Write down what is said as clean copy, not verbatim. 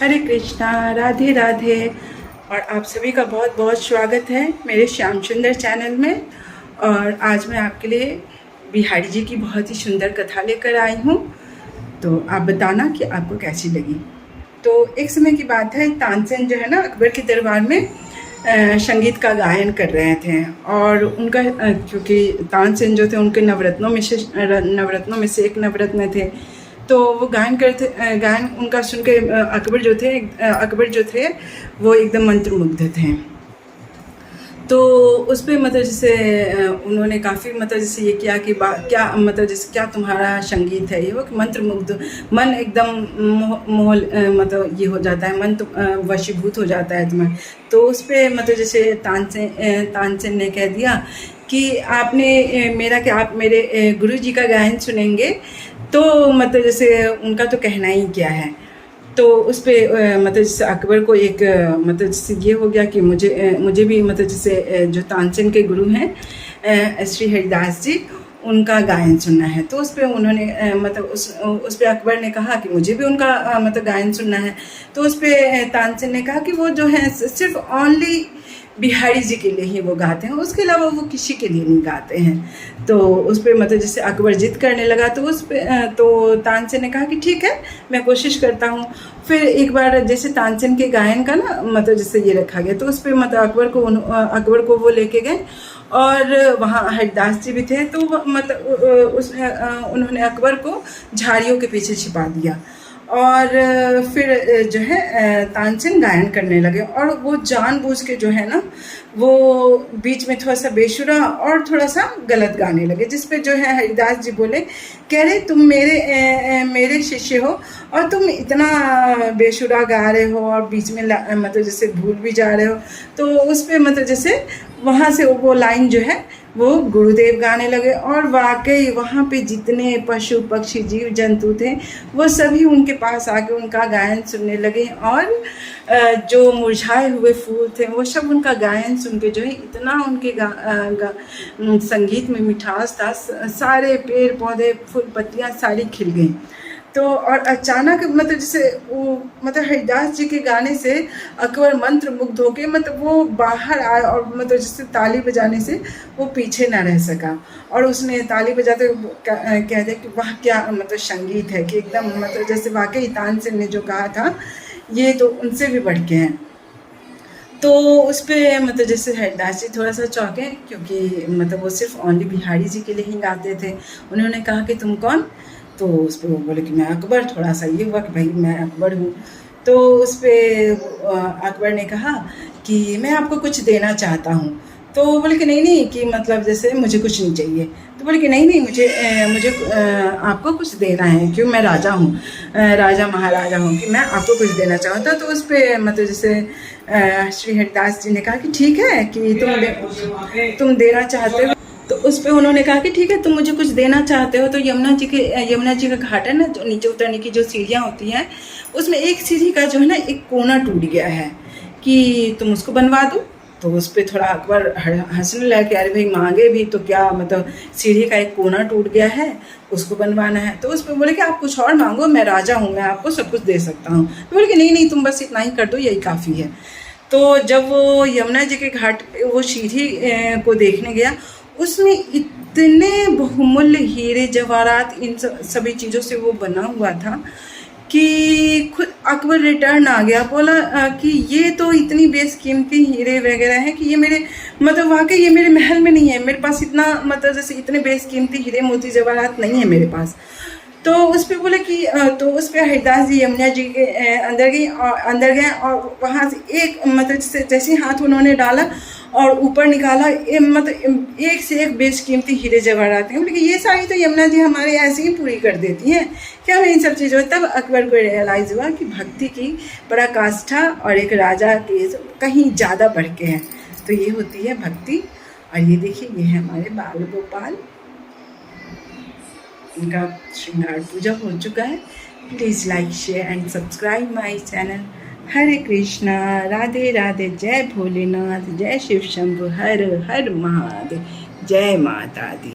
हरे कृष्णा, राधे राधे। और आप सभी का बहुत बहुत स्वागत है मेरे श्याम सुंदर चैनल में। और आज मैं आपके लिए बिहारी जी की बहुत ही सुंदर कथा लेकर आई हूँ। तो आप बताना कि आपको कैसी लगी। तो एक समय की बात है, तानसेन जो है ना अकबर के दरबार में संगीत का गायन कर रहे थे। और उनका क्योंकि तानसेन जो थे उनके नवरत्नों में से एक नवरत्न थे। तो वो गायन उनका सुन के अकबर जो थे वो एकदम मंत्रमुग्ध थे। तो उस पर मतलब जैसे उन्होंने काफ़ी मतलब जैसे ये किया कि क्या मतलब जैसे क्या तुम्हारा संगीत है, ये वो मंत्रमुग्ध मन एकदम मतलब ये हो जाता है, मन तो वशीभूत हो जाता है तुम्हें। तो उस पर मतलब जैसे तानसेन ने कह दिया कि आप मेरे गुरु जी का गायन सुनेंगे। तो मतलब जैसे उनका तो कहना ही क्या है। तो उस पर मतलब जैसे अकबर को एक मतलब जैसे ये हो गया कि मुझे भी मतलब जैसे जो तानसेन के गुरु हैं श्री हरिदास जी, उनका गायन सुनना है। तो उस पर उन्होंने मतलब उस पर अकबर ने कहा कि मुझे भी उनका मतलब गायन सुनना है। तो उस पर तानसेन ने कहा कि वो जो है सिर्फ ओनली बिहारी जी के लिए ही वो गाते हैं, उसके अलावा वो किसी के लिए नहीं गाते हैं। तो उस पर मतलब जैसे अकबर जिद करने लगा। तो उस पर तो तानसेन ने कहा कि ठीक है, मैं कोशिश करता हूँ। फिर एक बार जैसे तानसेन के गायन का ना मतलब जैसे ये रखा गया। तो उस पर मतलब अकबर को वो लेके गए और वहाँ हरिदास जी भी थे। तो मतलब उन्होंने अकबर को झाड़ियों के पीछे छिपा दिया। और फिर जो है तानसेन गायन करने लगे। और वो जानबूझ के जो है ना वो बीच में थोड़ा सा बेसुरा और थोड़ा सा गलत गाने लगे, जिस पे जो है हरिदास जी बोले, कह रहे तुम मेरे शिष्य हो और तुम इतना बेसुरा गा रहे हो और बीच में मतलब जैसे भूल भी जा रहे हो। तो उस पर मतलब जैसे वहाँ से वो लाइन जो है वो गुरुदेव गाने लगे। और वाकई वहाँ पे जितने पशु पक्षी जीव जंतु थे वो सभी उनके पास आके उनका गायन सुनने लगे। और जो मुरझाए हुए फूल थे वो सब उनका गायन सुन के जो है इतना उनके संगीत में मिठास था, सारे पेड़ पौधे फूल पत्तियाँ सारी खिल गई। तो और अचानक मतलब जैसे वो मतलब हरिदास जी के गाने से अकबर मंत्र मुग्ध होके मतलब वो बाहर आया और मतलब जैसे ताली बजाने से वो पीछे ना रह सका। और उसने ताली बजाते कह दिया कि वाह क्या मतलब संगीत है, कि एकदम मतलब जैसे वाकई तानसेन ने जो कहा था ये तो उनसे भी बढ़ के हैं। तो उस पर मतलब जैसे हरिदास जी थोड़ा सा चौंके, क्योंकि मतलब वो सिर्फ ओनली बिहारी जी के लिए ही गाते थे। उन्होंने कहा कि तुम कौन? तो उस पर वो बोले कि मैं अकबर। थोड़ा सा ये हुआ कि भाई मैं अकबर हूँ। तो उस पर अकबर ने कहा कि मैं आपको कुछ देना चाहता हूँ। तो बोले कि नहीं कि मतलब जैसे मुझे कुछ नहीं चाहिए। तो बोले कि नहीं मुझे आपको कुछ देना है, क्यों मैं राजा हूँ, राजा महाराजा हूँ, कि मैं आपको कुछ देना चाहता। तो उस पर मतलब जैसे श्री हरिदास जी ने कहा कि ठीक है कि तुम देना चाहते हो। तो उस पर उन्होंने कहा कि ठीक है, तुम मुझे कुछ देना चाहते हो तो यमुना जी का घाट है ना, जो नीचे उतरने की जो सीढ़ियाँ होती हैं उसमें एक सीढ़ी का जो है ना एक कोना टूट गया है, कि तुम उसको बनवा दो। तो उस पर थोड़ा अकबर हंसने लगा कि अरे भाई मांगे भी तो क्या, मतलब सीढ़ी का एक कोना टूट गया है उसको बनवाना है। तो उस पर बोले कि आप कुछ और मांगो, मैं राजा हूँ, मैं आपको सब कुछ दे सकता हूँ। तो बोले कि नहीं तुम बस इतना ही कर दो, यही काफ़ी है। तो जब वो यमुना जी के घाट पे वो सीढ़ी को देखने गया, उसमें इतने बहुमूल्य हीरे जवाहरात इन सभी चीज़ों से वो बना हुआ था कि खुद अकबर रिटर्न आ गया। बोला कि ये तो इतनी बेशकीमती हीरे वगैरह हैं कि ये मेरे मतलब वाकई ये मेरे महल में नहीं है, मेरे पास इतना मतलब जैसे इतने बेशकीमती हीरे मोती जवाहरात नहीं है मेरे पास। तो उस पर बोले कि तो उस पर हरिदास जी यमुना जी के अंदर गए और वहाँ से एक मतलब जैसे हाथ उन्होंने डाला और ऊपर निकाला, मतलब एक से एक बेशकीमती हीरे जवाहरात हैं। लेकिन ये सारी तो यमुना जी हमारे ऐसे ही पूरी कर देती हैं, क्या मैं इन सब चीज़ों। तब अकबर को रियलाइज़ हुआ कि भक्ति की पराकाष्ठा और एक राजा के कहीं ज़्यादा बढ़ के हैं। तो ये होती है भक्ति। और ये देखिए, ये है हमारे बाल गोपाल, इनका श्रृंगार पूजा हो चुका है। Please like share and subscribe my channel. Hare Krishna, Radhe Radhe, जय भोलेनाथ, जय शिव शंभु, हर हर महादेव, जय माता दी।